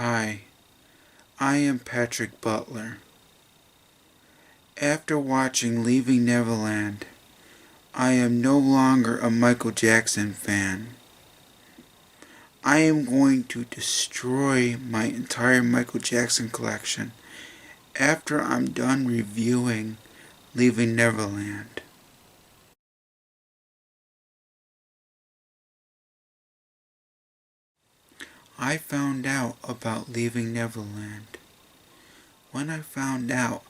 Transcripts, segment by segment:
Hi, I am Patrick Butler. After watching Leaving Neverland, I am no longer a Michael Jackson fan. I am going to destroy my entire Michael Jackson collection after I'm done reviewing Leaving Neverland. I found out about Leaving Neverland. When I found out,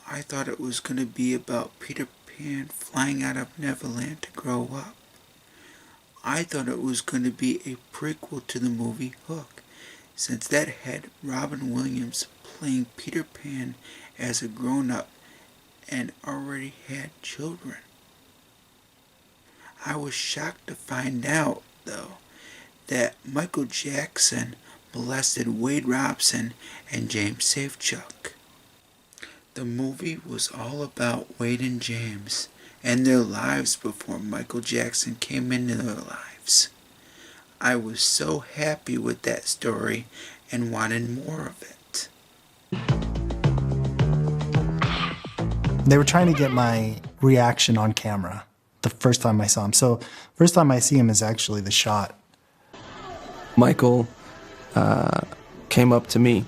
I thought it was going to be about Peter Pan flying out of Neverland to grow up. I thought it was going to be a prequel to the movie Hook, since that had Robin Williams playing Peter Pan as a grown-up and already had children. I was shocked to find out, though, that Michael Jackson molested Wade Robson and James Safechuck. The movie was all about Wade and James and their lives before Michael Jackson came into their lives. I was so happy with that story and wanted more of it. They were trying to get my reaction on camera the first time I saw him. So first time I see him is actually the shot. Michael came up to me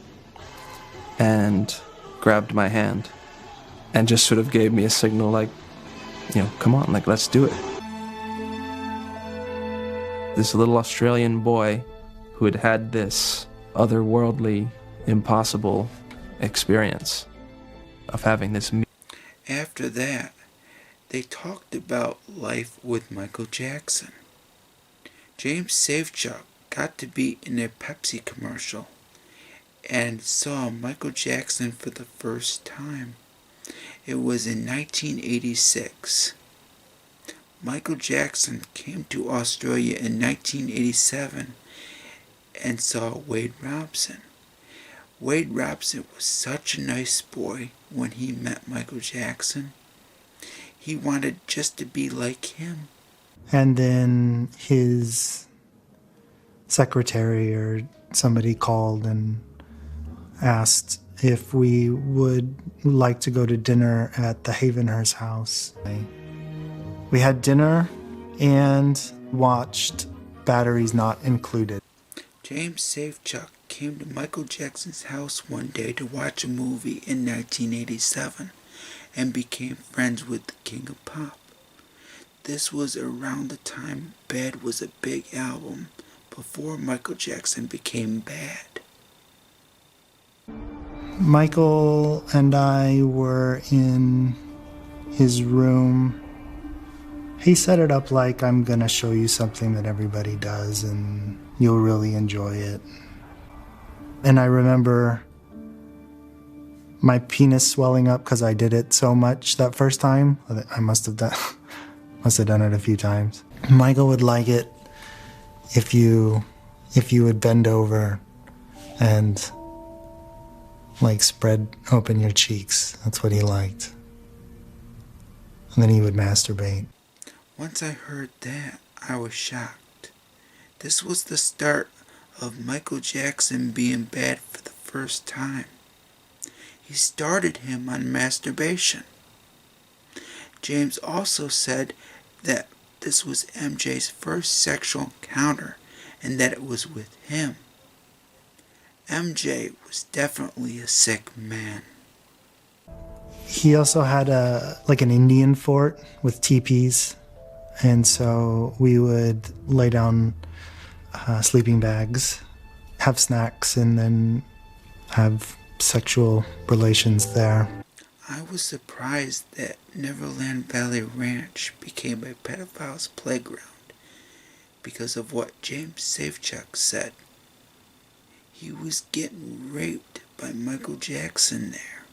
and grabbed my hand and just sort of gave me a signal like, come on, like, let's do it. This little Australian boy who had had this otherworldly, impossible experience of having this. After that, they talked about life with Michael Jackson. James Safechuck got to be in a Pepsi commercial and saw Michael Jackson for the first time. It was in 1986. Michael Jackson came to Australia in 1987 and saw Wade Robson. Wade Robson was such a nice boy when he met Michael Jackson. He wanted just to be like him. And then his secretary or somebody called and asked if we would like to go to dinner at the Havenhurst house. We had dinner and watched Batteries Not Included. James Safechuck came to Michael Jackson's house one day to watch a movie in 1987 and became friends with the King of Pop. This was around the time Bad was a big album, before Michael Jackson became bad. Michael and I were in his room. He set it up like, I'm gonna show you something that everybody does and you'll really enjoy it. And I remember my penis swelling up because I did it so much that first time. I must have done it a few times. Michael would like it if you would bend over and like spread open your cheeks. That's what he liked. And then he would masturbate. Once I heard that, I was shocked. This was the start of Michael Jackson being bad for the first time. He started him on masturbation. James also said that this was MJ's first sexual encounter and that it was with him. MJ was definitely a sick man. He also had an Indian fort with teepees, and so we would lay down sleeping bags, have snacks, and then have sexual relations there. I was surprised that Neverland Valley Ranch became a pedophile's playground because of what James Safechuck said. He was getting raped by Michael Jackson there.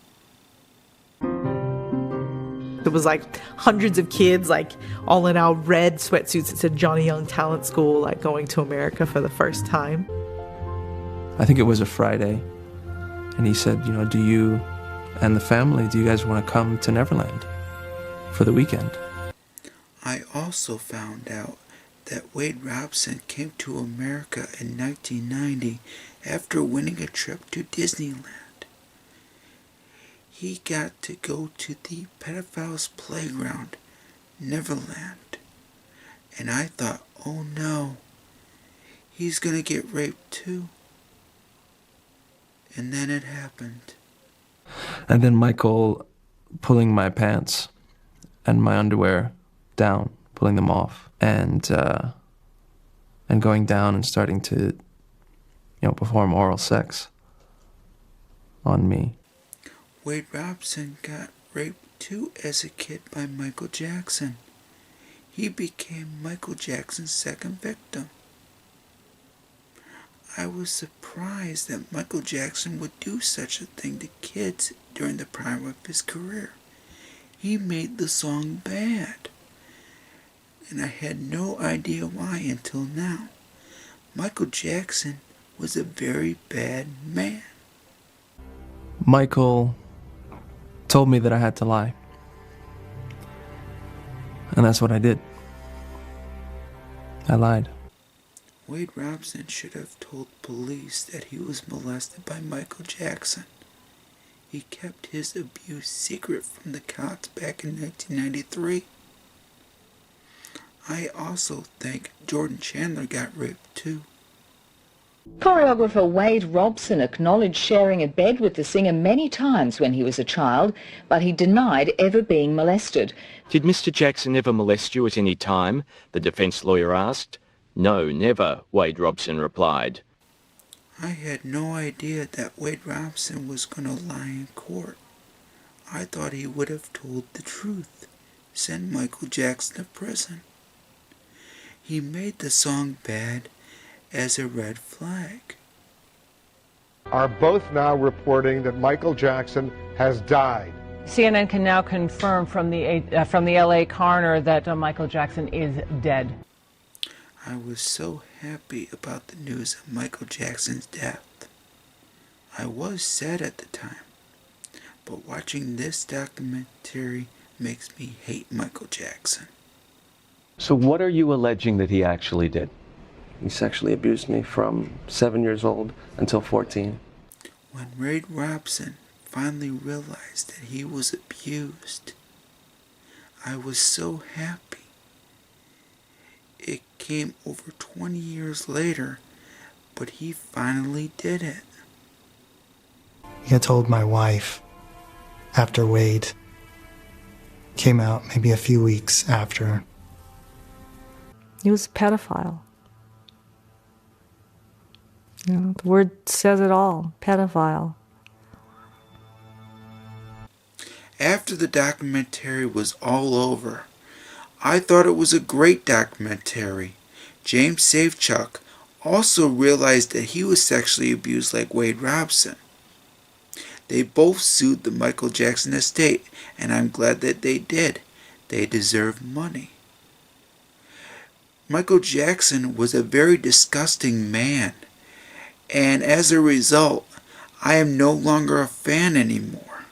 There was like hundreds of kids, like all in our red sweatsuits. It said Johnny Young Talent School, like going to America for the first time. I think it was a Friday, and he said, do you and the family, do you guys want to come to Neverland for the weekend? I also found out that Wade Robson came to America in 1990 after winning a trip to Disneyland. He got to go to the pedophile's playground, Neverland. And I thought, oh no, he's gonna get raped too. And then it happened. And then Michael pulling my pants and my underwear down, pulling them off, and going down and starting to, perform oral sex on me. Wade Robson got raped too as a kid by Michael Jackson. He became Michael Jackson's second victim. I was surprised that Michael Jackson would do such a thing to kids during the prime of his career. He made the song bad. And I had no idea why until now. Michael Jackson was a very bad man. Michael told me that I had to lie. And that's what I did. I lied. Wade Robson should have told police that he was molested by Michael Jackson. He kept his abuse secret from the cops back in 1993. I also think Jordan Chandler got raped too. Choreographer Wade Robson acknowledged sharing a bed with the singer many times when he was a child, but he denied ever being molested. Did Mr. Jackson ever molest you at any time? The defence lawyer asked. No, never, Wade Robson replied. I had no idea that Wade Robson was going to lie in court. I thought he would have told the truth, send Michael Jackson to prison. He made the song bad as a red flag. Are both now reporting that Michael Jackson has died. CNN can now confirm from the LA coroner that Michael Jackson is dead. I was so happy about the news of Michael Jackson's death. I was sad at the time, but watching this documentary makes me hate Michael Jackson. So what are you alleging that he actually did? He sexually abused me from 7 years old until 14. When Wade Robson finally realized that he was abused, I was so happy. It came over 20 years later, but he finally did it. I told my wife after Wade came out, maybe a few weeks after. He was a pedophile. The word says it all, pedophile. After the documentary was all over, I thought it was a great documentary. James Safechuck also realized that he was sexually abused like Wade Robson. They both sued the Michael Jackson estate, and I'm glad that they did. They deserve money. Michael Jackson was a very disgusting man, and as a result, I am no longer a fan anymore.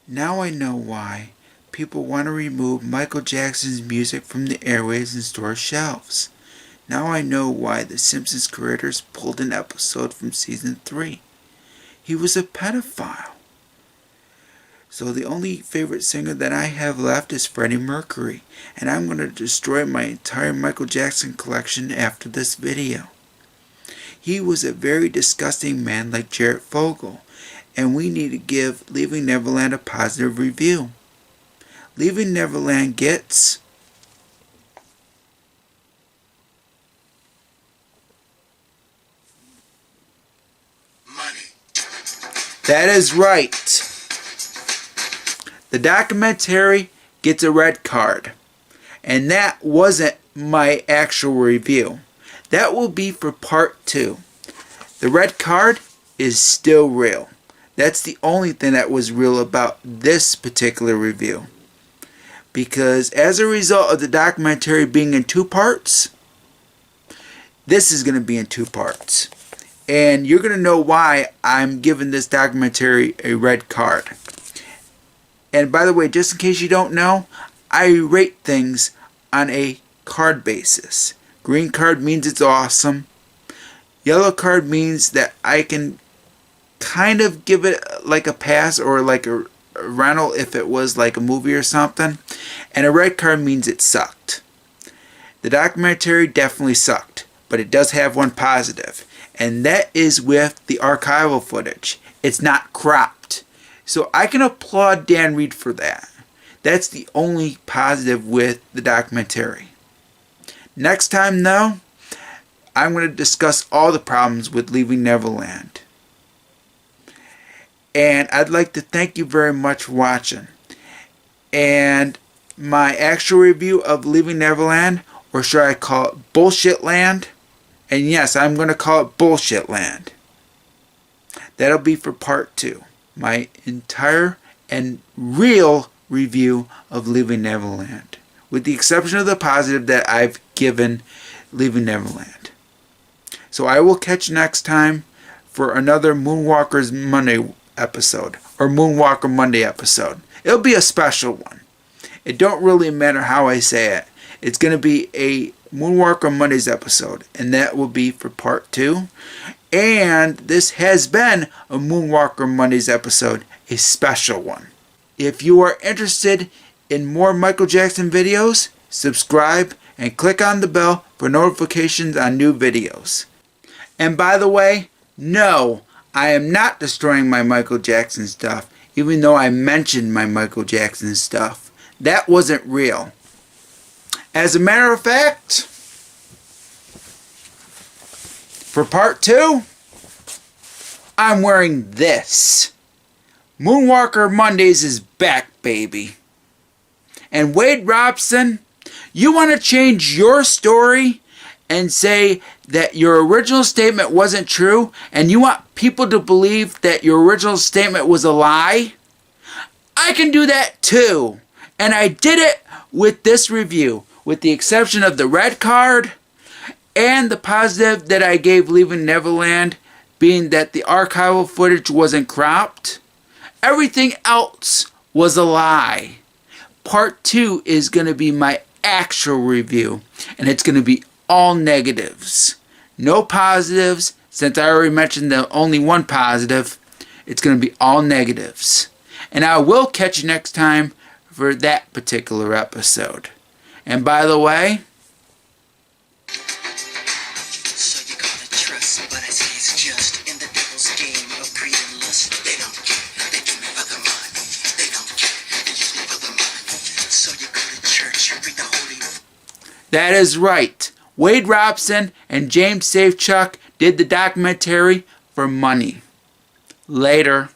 Now I know why people want to remove Michael Jackson's music from the airwaves and store shelves. Now I know why the Simpsons creators pulled an episode from season 3. He was a pedophile. So the only favorite singer that I have left is Freddie Mercury, and I'm going to destroy my entire Michael Jackson collection after this video. He was a very disgusting man like Jared Fogle, and we need to give Leaving Neverland a positive review. Leaving Neverland gets money. That is right. The documentary gets a red card. And that wasn't my actual review. That will be for part 2. The red card is still real. That's the only thing that was real about this particular review. Because as a result of the documentary being in 2 parts, this is going to be in 2 parts. And you're going to know why I'm giving this documentary a red card. And by the way, just in case you don't know, I rate things on a card basis. Green card means it's awesome. Yellow card means that I can kind of give it like a pass or like a rental if it was like a movie or something. And a red card means it sucked. The documentary definitely sucked, but it does have one positive, and that is with the archival footage. It's not cropped. So I can applaud Dan Reed for that. That's the only positive with the documentary. Next time though, I'm going to discuss all the problems with Leaving Neverland. And I'd like to thank you very much for watching. And my actual review of Leaving Neverland, or should I call it Bullshit Land? And yes, I'm going to call it Bullshit Land. That'll be for part 2. My entire and real review of Leaving Neverland. With the exception of the positive that I've given Leaving Neverland. So I will catch you next time for another Moonwalker's Monday episode. Or Moonwalker Monday episode. It'll be a special one. It don't really matter how I say it. It's going to be a Moonwalker Mondays episode. And that will be for part 2. And this has been a Moonwalker Mondays episode. A special one. If you are interested in more Michael Jackson videos, subscribe and click on the bell for notifications on new videos. And by the way, no, I am not destroying my Michael Jackson stuff, even though I mentioned my Michael Jackson stuff. That wasn't real. As a matter of fact, for part 2, I'm wearing this. Moonwalker Mondays is back, baby. And Wade Robson, you want to change your story and say that your original statement wasn't true, and you want people to believe that your original statement was a lie? I can do that too. And I did it with this review, with the exception of the red card and the positive that I gave Leaving Neverland, being that the archival footage wasn't cropped. Everything else was a lie. Part 2 is going to be my actual review, and it's going to be all negatives. No positives, since I already mentioned the only one positive. It's going to be all negatives. And I will catch you next time for that particular episode. And by the way, that is right. Wade Robson and James Safechuck did the documentary for money. Later.